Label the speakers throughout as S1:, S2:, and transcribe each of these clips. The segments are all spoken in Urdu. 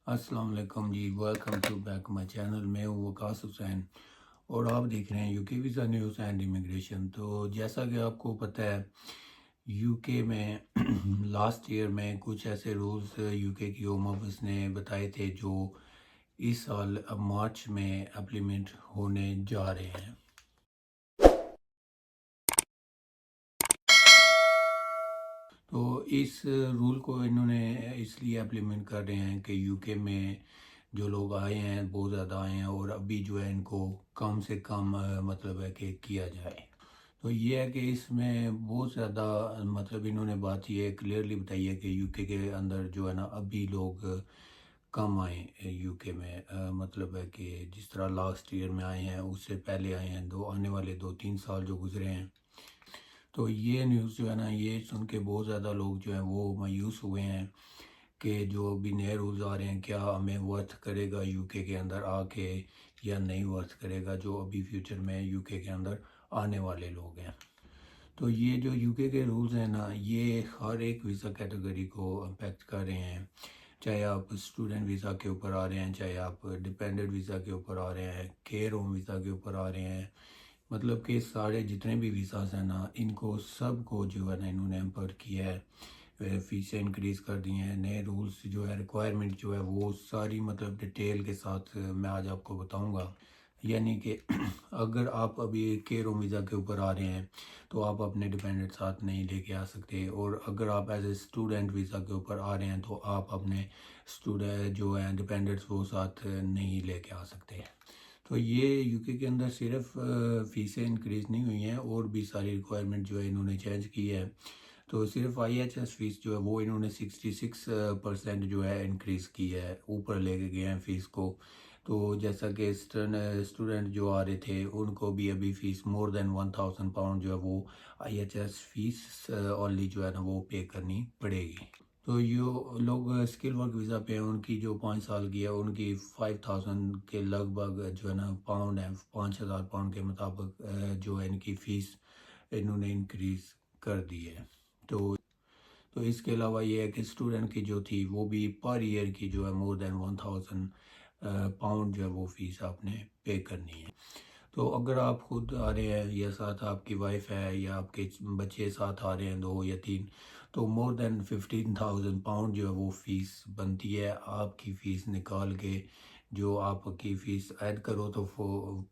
S1: السلام علیکم جی، welcome to back my channel. میں ہوں وقاص حسین اور آپ دیکھ رہے ہیں یو کے ویزا نیوز اینڈ امیگریشن. تو جیسا کہ آپ کو پتہ ہے یو کے میں لاسٹ ایئر میں کچھ ایسے رولز یو کے کی ہوم آفس نے بتائے تھے جو اس سال اب مارچ میں امپلیمنٹ ہونے جا رہے ہیں. تو اس رول کو انہوں نے اس لیے امپلیمنٹ کر رہے ہیں کہ یو کے میں جو لوگ آئے ہیں بہت زیادہ آئے ہیں اور ابھی جو ہے ان کو کم سے کم مطلب ہے کہ کیا جائے. تو یہ ہے کہ اس میں بہت زیادہ مطلب انہوں نے بات یہ کلیئرلی بتائی ہے کہ یو کے اندر جو ہے نا ابھی لوگ کم آئے یو کے میں. مطلب ہے کہ جس طرح لاسٹ ایئر میں آئے ہیں اس سے پہلے آئے ہیں آنے والے 2-3 سال جو گزرے ہیں. تو یہ نیوز جو ہے نا یہ سن کے بہت زیادہ لوگ جو ہیں وہ مایوس ہوئے ہیں کہ جو ابھی نئے رولز آ رہے ہیں کیا ہمیں ورتھ کرے گا یو کے اندر آ کے یا نہیں ورتھ کرے گا جو ابھی فیوچر میں یو کے اندر آنے والے لوگ ہیں. تو یہ جو یو کے رولز ہیں نا یہ ہر ایک ویزا کیٹیگری کو امپیکٹ کر رہے ہیں. چاہے آپ اسٹوڈنٹ ویزا کے اوپر آ رہے ہیں، چاہے آپ ڈیپینڈنٹ ویزا کے اوپر آ رہے ہیں، کیئر ہوم ویزا کے اوپر آ رہے ہیں. مطلب کہ سارے جتنے بھی ویزاز ہیں نا ان کو سب کو جو ہے نا انہوں نے امپر کیا ہے، فیسیں انکریز کر دی ہیں. نئے رولز جو ہے ریکوائرمنٹ جو ہے وہ ساری مطلب ڈیٹیل کے ساتھ میں آج آپ کو بتاؤں گا. یعنی کہ اگر آپ ابھی کیئر ہوم ویزا کے اوپر آ رہے ہیں تو آپ اپنے ڈیپینڈنٹ ساتھ نہیں لے کے آ سکتے، اور اگر آپ ایز اے اسٹوڈنٹ ویزا کے اوپر آ رہے ہیں تو آپ اپنے اسٹوڈنٹ جو ہیں ڈیپینڈنٹس وہ ساتھ نہیں لے کے آ سکتے. تو یہ یو کے اندر صرف فیسیں انکریز نہیں ہوئی ہیں اور بھی ساری ریکوائرمنٹ جو ہے انہوں نے چینج کی ہے. تو صرف آئی ایچ ایس فیس جو ہے وہ انہوں نے 66% جو ہے انکریز کی ہے، اوپر لے کے گئے ہیں فیس کو. تو جیسا کہ اسٹوڈنٹ جو آ رہے تھے ان کو بھی ابھی فیس مور دین 1000 پاؤنڈ جو ہے وہ I H S fee only جو ہے نا وہ پے کرنی پڑے گی. تو یہ لوگ اسکل ورک ویزا پہ ہیں ان کی جو 5 سال کی ہے ان کی 5000 کے لگ بھگ جو ہے نا پاؤنڈ ہے، 5000 پاؤنڈ کے مطابق جو ہے ان کی فیس انہوں نے انکریز کر دی ہے. تو اس کے علاوہ یہ ہے کہ اسٹوڈنٹ کی جو تھی وہ بھی پر ایئر کی جو ہے مور دین 1000 پاؤنڈ جو ہے وہ فیس آپ نے پے کرنی ہے. تو اگر آپ خود آ رہے ہیں یا ساتھ آپ کی وائف ہے یا آپ کے بچے ساتھ آ رہے ہیں 2 یا 3 تو مور دین 15,000 پاؤنڈ جو ہے وہ فیس بنتی ہے. آپ کی فیس نکال کے جو آپ کی فیس ایڈ کرو تو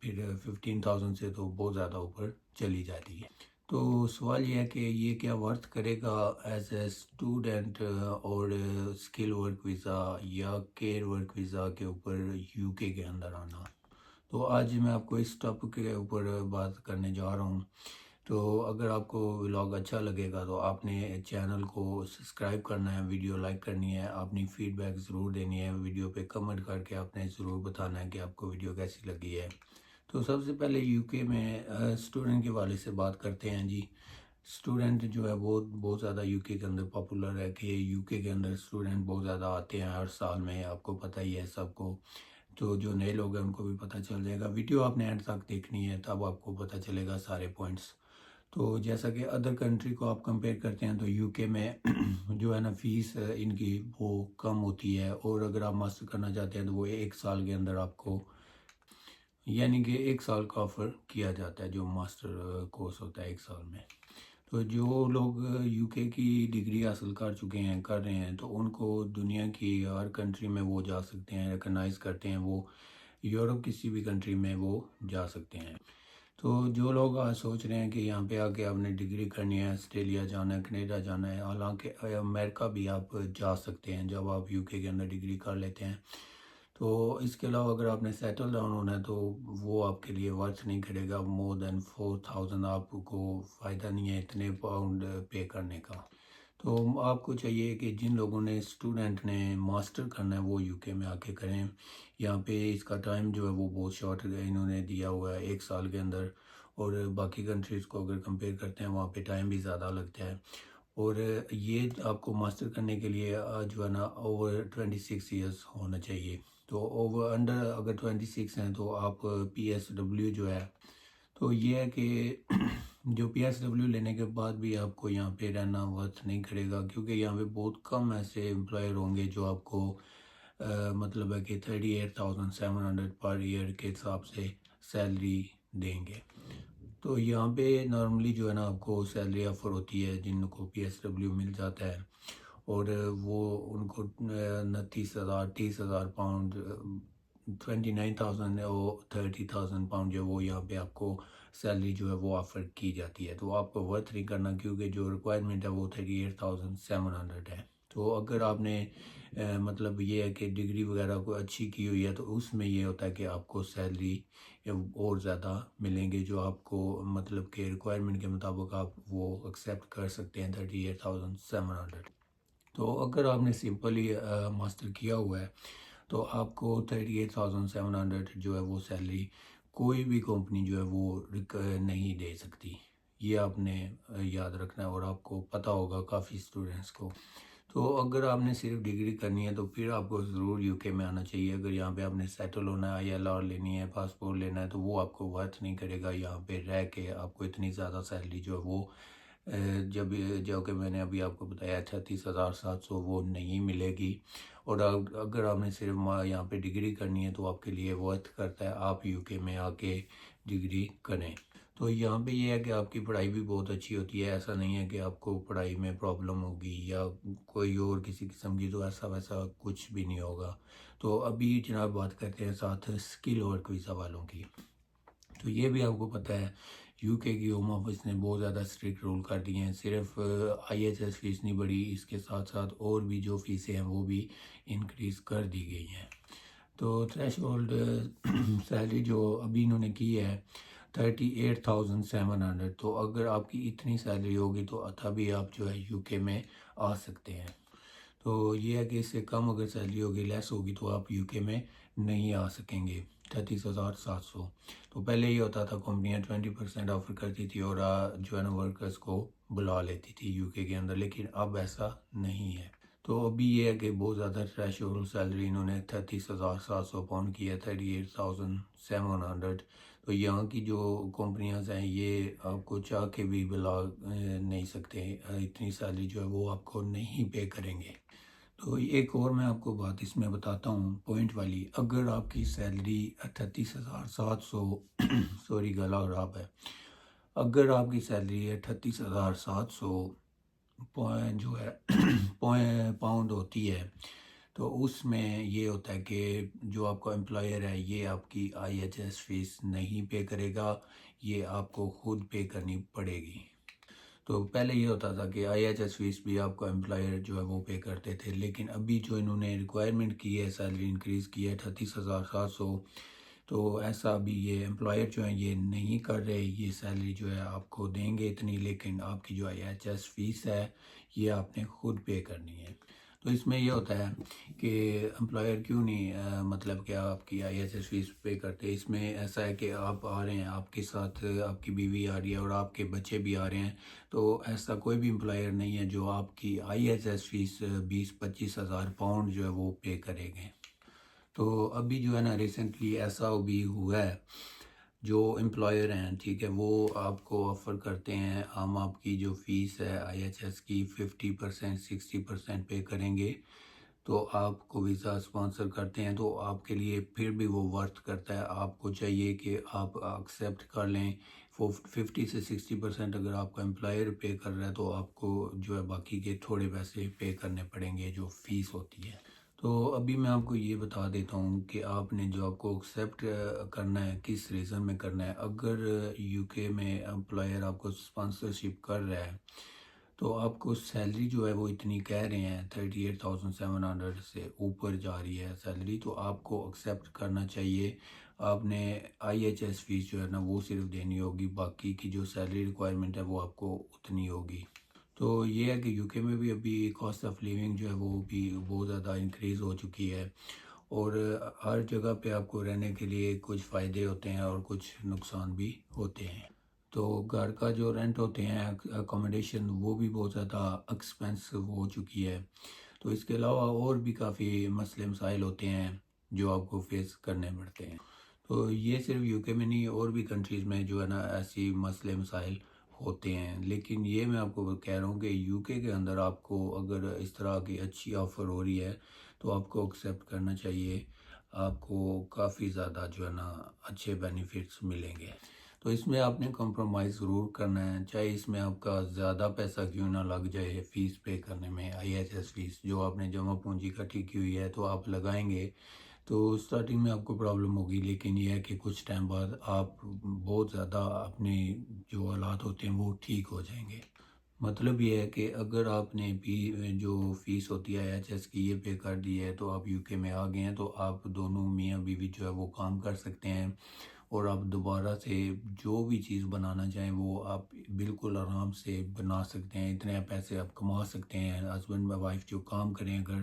S1: پھر 15,000 سے تو بہت زیادہ اوپر چلی جاتی ہے. تو سوال یہ ہے کہ یہ کیا ورتھ کرے گا ایز اے اسٹوڈنٹ اور اسکل ورک ویزا یا کیئر ورک ویزا کے اوپر یو کے اندر آنا. تو آج میں آپ کو اس ٹاپک کے اوپر بات کرنے جا رہا ہوں. تو اگر آپ کو ولاگ اچھا لگے گا تو آپ نے چینل کو سبسکرائب کرنا ہے، ویڈیو لائک کرنی ہے، اپنی فیڈ بیک ضرور دینی ہے، ویڈیو پہ کمنٹ کر کے آپ نے ضرور بتانا ہے کہ آپ کو ویڈیو کیسی لگی ہے. تو سب سے پہلے یو کے میں اسٹوڈنٹ کے والے سے بات کرتے ہیں. جی اسٹوڈنٹ جو ہے وہ بہت زیادہ یو کے اندر پاپولر ہے کہ یو کے اندر اسٹوڈنٹ بہت زیادہ آتے ہیں ہر سال میں، آپ کو پتہ ہی ہے سب کو. تو جو نئے لوگ ہیں ان کو بھی پتہ چل جائے گا، ویڈیو آپ نے اینڈ تک دیکھنی ہے تب آپ کو پتہ چلے گا سارے پوائنٹس. تو جیسا کہ ادر کنٹری کو آپ کمپیئر کرتے ہیں تو یو کے میں جو ہے نا فیس ان کی وہ کم ہوتی ہے، اور اگر آپ ماسٹر کرنا چاہتے ہیں تو وہ 1 سال کے اندر آپ کو یعنی کہ 1 سال کا آفر کیا جاتا ہے جو ماسٹر کورس ہوتا ہے 1 سال میں. تو جو لوگ یو کے کی ڈگری حاصل کر چکے ہیں کر رہے ہیں تو ان کو دنیا کی ہر کنٹری میں وہ جا سکتے ہیں، ریکگنائز کرتے ہیں، وہ یورپ کسی بھی کنٹری میں وہ جا سکتے ہیں. تو جو لوگ سوچ رہے ہیں کہ یہاں پہ آ کے آپ نے ڈگری کرنی ہے، آسٹریلیا جانا ہے، کینیڈا جانا ہے، حالانکہ امریکہ بھی آپ جا سکتے ہیں جب آپ یو کے اندر ڈگری کر لیتے ہیں. تو اس کے علاوہ اگر آپ نے سیٹل ڈاؤن ہونا ہے تو وہ آپ کے لیے ورتھ نہیں کرے گا. مور دین 4,000 آپ کو فائدہ نہیں ہے اتنے پاؤنڈ پے کرنے کا. تو آپ کو چاہیے کہ جن لوگوں نے اسٹوڈنٹ نے ماسٹر کرنا ہے وہ یو کے میں آ کے کریں. یہاں پہ اس کا ٹائم جو ہے وہ بہت شارٹ انہوں نے دیا ہوا ہے 1 سال کے اندر، اور باقی کنٹریز کو اگر کمپیئر کرتے ہیں وہاں پہ ٹائم بھی زیادہ لگتا ہے. اور یہ آپ کو ماسٹر کرنے کے لیے جو ہے نا اوور 26 ایئرس ہونا چاہیے. تو اوور انڈر اگر 26 ہیں تو آپ پی ایس ڈبلیو جو ہے، تو یہ ہے کہ جو پی ایس ڈبلیو لینے کے بعد بھی آپ کو یہاں پہ رہنا ورتھ نہیں کرے گا، کیونکہ یہاں پہ بہت کم ایسے امپلائر ہوں گے جو آپ کو مطلب ہے کہ 38,700 پر ایئر کے حساب سے سیلری دیں گے. تو یہاں پہ نارملی جو ہے نا آپ کو سیلری آفر ہوتی ہے جن کو PSW مل جاتا ہے، اور وہ ان کو 29,000 30,000 پاؤنڈ 29,000 اور 30,000 پاؤنڈ جو وہ یہاں پہ آپ کو سیلری جو ہے وہ آفر کی جاتی ہے. تو آپ کو ورتھ نہیں کرنا کیونکہ جو ریکوائرمنٹ ہے وہ 38,700 ہے. تو اگر آپ نے مطلب یہ ہے کہ ڈگری وغیرہ کو اچھی کی ہوئی ہے تو اس میں یہ ہوتا ہے کہ آپ کو سیلری اور زیادہ ملیں گے، جو آپ کو مطلب کہ ریکوائرمنٹ کے مطابق آپ وہ ایکسیپٹ کر سکتے ہیں 38,700. تو اگر آپ نے سمپلی ماسٹر کیا ہوا ہے تو آپ کو 38,700 جو ہے وہ سیلری کوئی بھی کمپنی جو ہے وہ نہیں دے سکتی. یہ آپ نے یاد رکھنا ہے، اور آپ کو پتہ ہوگا کافی اسٹوڈنٹس کو. تو اگر آپ نے صرف ڈگری کرنی ہے تو پھر آپ کو ضرور UK میں آنا چاہیے. اگر یہاں پہ آپ نے سیٹل ہونا ہے، ILR لینی ہے، پاسپورٹ لینا ہے، تو وہ آپ کو ورتھ نہیں کرے گا یہاں پہ رہ کے آپ کو اتنی زیادہ سیلری جو ہے وہ جو کہ میں نے ابھی آپ کو بتایا 36,700 وہ نہیں ملے گی. اور اگر آپ نے صرف یہاں پہ ڈگری کرنی ہے تو آپ کے لیے ورتھ کرتا ہے آپ UK میں آ کے ڈگری کریں. تو یہاں پہ یہ ہے کہ آپ کی پڑھائی بھی بہت اچھی ہوتی ہے. ایسا نہیں ہے کہ آپ کو پڑھائی میں پرابلم ہوگی یا کوئی اور کسی قسم کی، تو ایسا ویسا کچھ بھی نہیں ہوگا. تو ابھی جناب بات کرتے ہیں ساتھ اسکل ورک ویزا والوں کی. تو یہ بھی آپ کو پتہ ہے UK کی ہوم آفس نے بہت زیادہ اسٹرکٹ رول کر دیے ہیں. صرف IHS فیس نہیں بڑھی، اس کے ساتھ ساتھ اور بھی جو فیسیں ہیں وہ بھی انکریز کر دی گئی ہیں. تو تھریش ہولڈ سیلری جو ابھی انہوں نے کی ہے 38,700. تو اگر آپ کی اتنی سیلری ہوگی تو تبھی آپ جو ہے UK میں آ سکتے ہیں. تو یہ ہے کہ اس سے کم اگر سیلری ہوگی، لیس ہوگی، تو آپ UK میں نہیں آ سکیں گے. 30,700. تو پہلے یہ ہوتا تھا کمپنیاں 20% آفر کرتی تھی اور جو ہے نا ورکرز کو بلا لیتی تھی UK کے اندر، لیکن اب ایسا نہیں ہے. تو ابھی یہ ہے کہ بہت زیادہ تھریش ہولڈ سیلری انہوں نے 30,700 پاؤنڈ کی ہے، 38,700. تو یہاں کی جو کمپنیاں ہیں یہ آپ کو چاہ کے بھی بلا نہیں سکتے، اتنی سیلری جو ہے وہ آپ کو نہیں پے کریں گے. تو ایک اور میں آپ کو بات اس میں بتاتا ہوں پوائنٹ والی. اگر آپ کی سیلری 38,700 سوری گلا خراب ہے، اگر آپ کی سیلری 38,700 جو ہے پاؤنڈ ہوتی ہے، تو اس میں یہ ہوتا ہے کہ جو آپ کا امپلائر ہے یہ آپ کی IHS فیس نہیں پے کرے گا، یہ آپ کو خود پے کرنی پڑے گی. تو پہلے یہ ہوتا تھا کہ IHS فیس بھی آپ کا امپلائر جو ہے وہ پے کرتے تھے، لیکن ابھی جو انہوں نے ریکوائرمنٹ کی ہے، سیلری انکریز کی ہے 38,700. تو ایسا ابھی یہ امپلائر جو ہیں یہ نہیں کر رہے. یہ سیلری جو ہے آپ کو دیں گے اتنی، لیکن آپ کی جو IHS فیس ہے یہ آپ نے خود پے کرنی ہے. تو اس میں یہ ہوتا ہے کہ امپلائر کیوں نہیں مطلب کہ آپ کی IHS فیس پے کرتے. اس میں ایسا ہے کہ آپ آ رہے ہیں، آپ کے ساتھ آپ کی بیوی آ رہی ہے اور آپ کے بچے بھی آ رہے ہیں، تو ایسا کوئی بھی امپلائر نہیں ہے جو آپ کی IHS فیس 20-25 ہزار پاؤنڈ جو ہے وہ پے کرے گے. تو ابھی جو ہے نا ریسنٹلی ایسا بھی ہوا ہے، جو امپلائر ہیں ٹھیک ہے وہ آپ کو آفر کرتے ہیں ہم آپ کی جو فیس ہے IHS کی 50% 60% پے کریں گے، تو آپ کو ویزا اسپانسر کرتے ہیں. تو آپ کے لیے پھر بھی وہ ورتھ کرتا ہے. آپ کو چاہیے کہ آپ ایکسیپٹ کر لیں. 50 سے 60% اگر آپ کا امپلائر پے کر رہا ہے تو آپ کو جو ہے باقی کے تھوڑے پیسے پے کرنے پڑیں گے جو فیس ہوتی ہے. تو ابھی میں آپ کو یہ بتا دیتا ہوں کہ آپ نے جو آپ کو ایکسیپٹ کرنا ہے کس ریزن میں کرنا ہے. اگر UK میں امپلائر آپ کو اسپانسرشپ کر رہا ہے تو آپ کو سیلری جو ہے وہ اتنی کہہ رہے ہیں 38,700 سے اوپر جا رہی ہے سیلری، تو آپ کو ایکسیپٹ کرنا چاہیے. آپ نے IHS فیس جو ہے نا وہ صرف دینی ہوگی، باقی کی جو سیلری ریکوائرمنٹ ہے وہ آپ کو اتنی ہوگی. تو یہ ہے کہ UK میں بھی ابھی کاسٹ آف لیونگ جو ہے وہ بھی بہت زیادہ انکریز ہو چکی ہے، اور ہر جگہ پہ آپ کو رہنے کے لیے کچھ فائدے ہوتے ہیں اور کچھ نقصان بھی ہوتے ہیں. تو گھر کا جو رینٹ ہوتے ہیں اکوموڈیشن وہ بھی بہت زیادہ ایکسپینسو ہو چکی ہے. تو اس کے علاوہ اور بھی کافی مسئلے مسائل ہوتے ہیں جو آپ کو فیس کرنے پڑتے ہیں. تو یہ صرف UK میں نہیں، اور بھی کنٹریز میں جو ہے نا ایسی مسئلے مسائل ہوتے ہیں. لیکن یہ میں آپ کو کہہ رہا ہوں کہ UK کے اندر آپ کو اگر اس طرح کی اچھی آفر ہو رہی ہے تو آپ کو ایکسیپٹ کرنا چاہیے، آپ کو کافی زیادہ جو ہے نا اچھے بینیفٹس ملیں گے۔ تو اس میں آپ نے کمپرومائز ضرور کرنا ہے، چاہے اس میں آپ کا زیادہ پیسہ کیوں نہ لگ جائے فیس پے کرنے میں، IHS فیس جو آپ نے جمع پونجی اکٹھی کی ہوئی ہے تو آپ لگائیں گے تو سٹارٹنگ میں آپ کو پرابلم ہوگی، لیکن یہ ہے کہ کچھ ٹائم بعد آپ بہت زیادہ اپنے جو حالات ہوتے ہیں وہ ٹھیک ہو جائیں گے۔ مطلب یہ ہے کہ اگر آپ نے بھی جو فیس ہوتی ہے IHS کی یہ پے کر دی ہے تو آپ UK میں آ گئے ہیں، تو آپ دونوں میاں بیوی جو ہے وہ کام کر سکتے ہیں، اور آپ دوبارہ سے جو بھی چیز بنانا چاہیں وہ آپ بالکل آرام سے بنا سکتے ہیں، اتنے پیسے آپ کما سکتے ہیں۔ ہسبینڈ وائف جو کام کریں اگر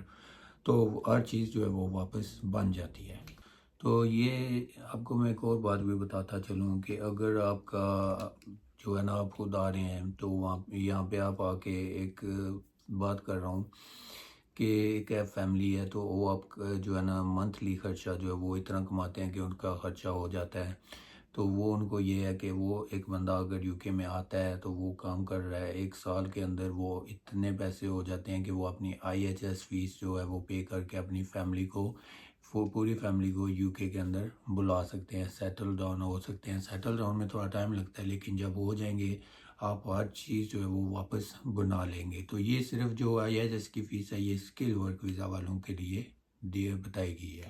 S1: تو ہر چیز جو ہے وہ واپس بن جاتی ہے۔ تو یہ آپ کو میں ایک اور بات بھی بتاتا چلوں کہ اگر آپ کا جو ہے نا آپ خود آ رہے ہیں تو یہاں پہ آپ آ کے ایک بات کر رہا ہوں کہ ایک فیملی ہے تو وہ آپ کا جو ہے نا منتھلی خرچہ جو ہے وہ اتنا کماتے ہیں کہ ان کا خرچہ ہو جاتا ہے، تو وہ ان کو یہ ہے کہ وہ ایک بندہ اگر UK میں آتا ہے تو وہ کام کر رہا ہے، ایک سال کے اندر وہ اتنے پیسے ہو جاتے ہیں کہ وہ اپنی IHS فیس جو ہے وہ پے کر کے اپنی فیملی کو پوری فیملی کو UK کے اندر بلا سکتے ہیں، سیٹل ڈاؤن ہو سکتے ہیں۔ سیٹل ڈاؤن میں تھوڑا ٹائم لگتا ہے، لیکن جب ہو جائیں گے آپ ہر چیز جو ہے وہ واپس بنا لیں گے۔ تو یہ صرف جو IHS کی فیس ہے یہ اسکل ورک ویزا والوں کے لیے بتائی گئی ہے،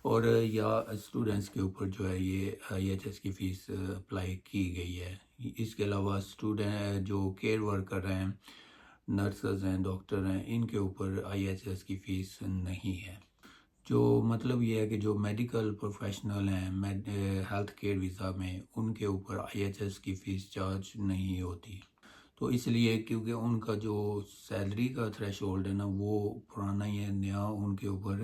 S1: اور یا اسٹوڈنٹس کے اوپر جو ہے یہ IHS کی فیس اپلائی کی گئی ہے۔ اس کے علاوہ اسٹوڈنٹ جو کیئر ورکر ہیں، نرسز ہیں، ڈاکٹر ہیں، ان کے اوپر IHS کی فیس نہیں ہے۔ جو مطلب یہ ہے کہ جو میڈیکل پروفیشنل ہیں ہیلتھ کیئر ویزا میں، ان کے اوپر IHS کی فیس چارج نہیں ہوتی، تو اس لیے کیونکہ ان کا جو سیلری کا تھریش ہولڈ ہے نا وہ پرانا ہی ہے، نیا ان کے اوپر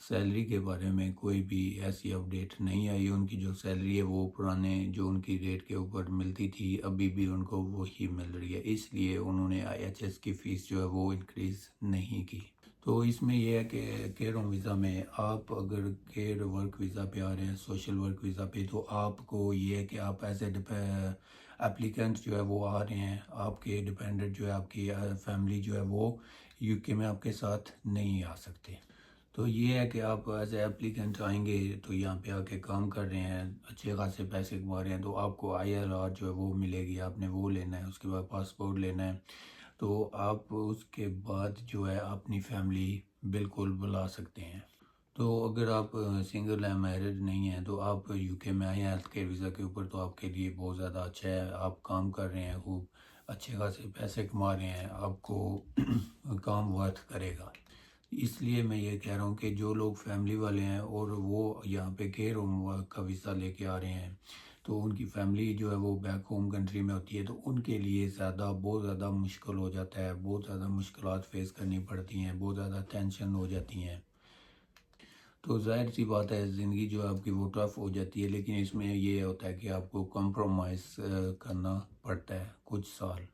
S1: سیلری کے بارے میں کوئی بھی ایسی اپڈیٹ نہیں آئی۔ ان کی جو سیلری ہے وہ پرانے جو ان کی ریٹ کے اوپر ملتی تھی ابھی بھی ان کو وہی مل رہی ہے، اس لیے انہوں نے IHS کی فیس جو ہے وہ انکریز نہیں کی۔ تو اس میں یہ ہے کہ کیئر ہوم ویزا میں آپ اگر کیئر ورک ویزا پہ آ رہے ہیں، سوشل ورک ویزا پہ، تو آپ کو یہ ہے کہ آپ ایز اے اپلیکنٹ جو ہے وہ آ رہے ہیں، آپ کے ڈیپینڈنٹ جو ہے آپ کی فیملی جو ہے وہ UK میں آپ کے ساتھ نہیں آ سکتے۔ تو یہ ہے کہ آپ ایز اے اپلیکنٹ آئیں گے تو یہاں پہ آ کے کام کر رہے ہیں، اچھے خاصے پیسے کما رہے ہیں، تو آپ کو ILR جو ہے وہ ملے گی، آپ نے وہ لینا ہے، اس کے بعد پاسپورٹ لینا ہے، تو آپ اس کے بعد جو ہے اپنی فیملی بالکل بلا سکتے ہیں۔ تو اگر آپ سنگل ہیں، میرڈ نہیں ہیں، تو آپ UK میں آئے ہیں ہیلتھ کیئر ویزا کے اوپر، تو آپ کے لیے بہت زیادہ اچھا ہے، آپ کام کر رہے ہیں، خوب اچھے خاصے پیسے کما رہے ہیں، آپ کو کام ورتھ کرے گا۔ اس لیے میں یہ کہہ رہا ہوں کہ جو لوگ فیملی والے ہیں اور وہ یہاں پہ کیئر ہوم کا ویزا لے کے آ رہے ہیں، تو ان کی فیملی جو ہے وہ بیک ہوم کنٹری میں ہوتی ہے، تو ان کے لیے بہت زیادہ مشکل ہو جاتا ہے، بہت زیادہ مشکلات فیس کرنی پڑتی ہیں، بہت زیادہ ٹینشن ہو جاتی ہیں، تو ظاہر سی بات ہے زندگی جو ہے آپ کی وہ ٹف ہو جاتی ہے، لیکن اس میں یہ ہوتا ہے کہ آپ کو کمپرومائز کرنا پڑتا ہے کچھ سال۔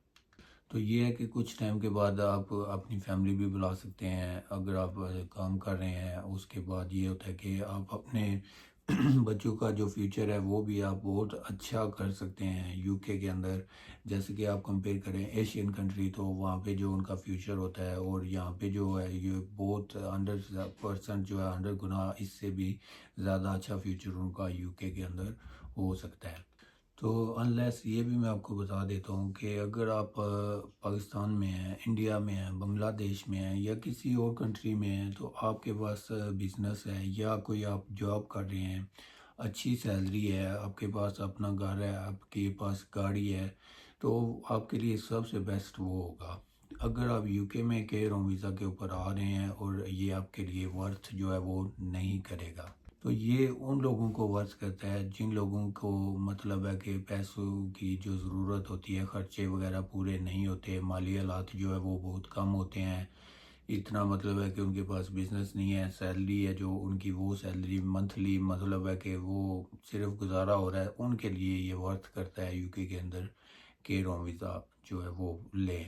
S1: تو یہ ہے کہ کچھ ٹائم کے بعد آپ اپنی فیملی بھی بلا سکتے ہیں اگر آپ کام کر رہے ہیں۔ اس کے بعد یہ ہوتا ہے کہ آپ اپنے بچوں کا جو فیوچر ہے وہ بھی آپ بہت اچھا کر سکتے ہیں UK کے اندر، جیسے کہ آپ کمپیئر کریں ایشین کنٹری، تو وہاں پہ جو ان کا فیوچر ہوتا ہے اور یہاں پہ جو ہے یہ بہت 100% جو ہے 100 گنا اس سے بھی زیادہ اچھا فیوچر ان کا UK کے اندر ہو سکتا ہے۔ تو انلیس یہ بھی میں آپ کو بتا دیتا ہوں کہ اگر آپ پاکستان میں ہیں، انڈیا میں ہیں، بنگلہ دیش میں ہیں یا کسی اور کنٹری میں ہیں، تو آپ کے پاس بزنس ہے یا کوئی آپ جاب کر رہے ہیں، اچھی سیلری ہے، آپ کے پاس اپنا گھر ہے، آپ کے پاس گاڑی ہے، تو آپ کے لیے سب سے بیسٹ وہ ہوگا۔ اگر آپ UK میں کیئر ہوم ویزا کے اوپر آ رہے ہیں اور یہ آپ کے لیے ورتھ جو ہے وہ نہیں کرے گا، تو یہ ان لوگوں کو ورث کرتا ہے جن لوگوں کو مطلب ہے کہ پیسوں کی جو ضرورت ہوتی ہے، خرچے وغیرہ پورے نہیں ہوتے، مالی حالات جو ہے وہ بہت کم ہوتے ہیں، اتنا مطلب ہے کہ ان کے پاس بزنس نہیں ہے، سیلری ہے جو ان کی وہ سیلری منتھلی مطلب ہے کہ وہ صرف گزارا ہو رہا ہے، ان کے لیے یہ ورث کرتا ہے UK کے اندر کیئر ہوم ویزا جو ہے وہ لے۔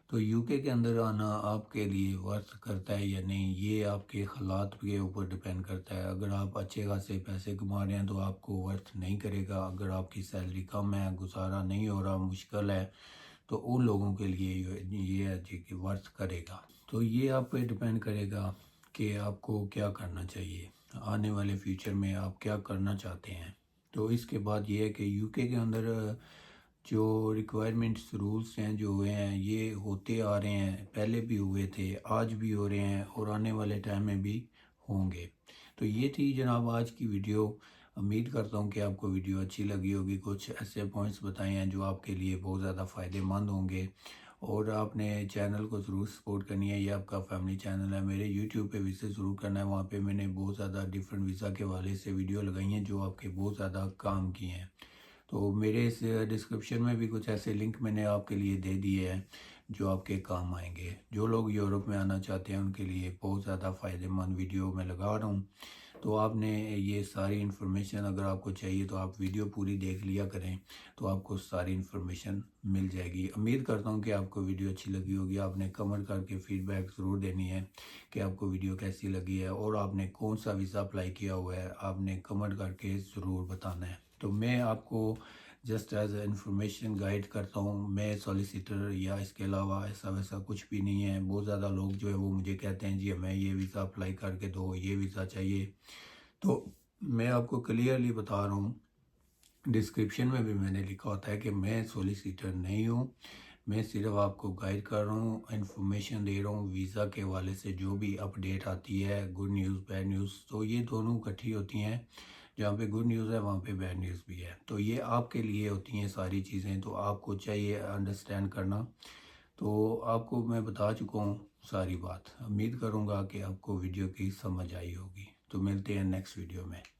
S1: تو UK کے اندر آنا آپ کے لیے ورث کرتا ہے یا نہیں، یہ آپ کے حالات کے اوپر ڈیپینڈ کرتا ہے۔ اگر آپ اچھے خاصے پیسے کما رہے ہیں تو آپ کو ورث نہیں کرے گا، اگر آپ کی سیلری کم ہے، گزارا نہیں ہو رہا، مشکل ہے، تو ان لوگوں کے لیے یہ ہے جی کہ ورث کرے گا۔ تو یہ آپ پہ ڈیپینڈ کرے گا کہ آپ کو کیا کرنا چاہیے، آنے والے فیوچر میں آپ کیا کرنا چاہتے ہیں۔ تو اس کے بعد یہ ہے کہ یو کے اندر جو ریکوائرمنٹس رولز ہیں جو ہوئے ہیں یہ ہوتے آ رہے ہیں، پہلے بھی ہوئے تھے، آج بھی ہو رہے ہیں اور آنے والے ٹائم میں بھی ہوں گے۔ تو یہ تھی جناب آج کی ویڈیو۔ امید کرتا ہوں کہ آپ کو ویڈیو اچھی لگی ہوگی، کچھ ایسے پوائنٹس بتائے ہیں جو آپ کے لیے بہت زیادہ فائدہ مند ہوں گے، اور آپ نے چینل کو ضرور سپورٹ کرنی ہے۔ یہ آپ کا فیملی چینل ہے، میرے یوٹیوب پہ وزٹ ضرور کرنا ہے، وہاں پہ میں نے بہت زیادہ ڈیفرنٹ ویزا کے حوالے سے ویڈیو لگائی ہیں جو آپ کے بہت زیادہ کام کی ہیں۔ تو میرے اس ڈسکرپشن میں بھی کچھ ایسے لنک میں نے آپ کے لیے دے دیے ہیں جو آپ کے کام آئیں گے۔ جو لوگ یورپ میں آنا چاہتے ہیں ان کے لیے بہت زیادہ فائدہ مند ویڈیو میں لگا رہا ہوں۔ تو آپ نے یہ ساری انفارمیشن اگر آپ کو چاہیے تو آپ ویڈیو پوری دیکھ لیا کریں، تو آپ کو ساری انفارمیشن مل جائے گی۔ امید کرتا ہوں کہ آپ کو ویڈیو اچھی لگی ہوگی۔ آپ نے کمنٹ کر کے فیڈ بیک ضرور دینی ہے کہ آپ کو ویڈیو کیسی لگی ہے، اور آپ نے کون سا ویزا اپلائی کیا ہوا ہے آپ نے کمنٹ کر کے ضرور بتانا ہے۔ تو میں آپ کو just as a information guide کرتا ہوں، میں سولیسیٹر یا اس کے علاوہ ایسا ویسا کچھ بھی نہیں ہے۔ بہت زیادہ لوگ جو ہے وہ مجھے کہتے ہیں جی ہمیں یہ ویزا اپلائی کر کے دو، یہ ویزا چاہیے۔ تو میں آپ کو کلیئرلی بتا رہا ہوں، ڈسکرپشن میں بھی میں نے لکھا ہوتا ہے کہ میں سولیسیٹر نہیں ہوں، میں صرف آپ کو گائیڈ کر رہا ہوں، انفارمیشن دے رہا ہوں ویزا کے حوالے سے۔ جو بھی اپڈیٹ آتی ہے، گڈ نیوز بیڈ نیوز، تو یہ دونوں اکٹھی ہوتی ہیں، جہاں پہ گڈ نیوز ہے وہاں پہ بیڈ نیوز بھی ہے۔ تو یہ آپ کے لیے ہوتی ہیں ساری چیزیں، تو آپ کو چاہیے انڈرسٹینڈ کرنا۔ تو آپ کو میں بتا چکا ہوں ساری بات۔ امید کروں گا کہ آپ کو ویڈیو کی سمجھ آئی ہوگی۔ تو ملتے ہیں نیکسٹ ویڈیو میں۔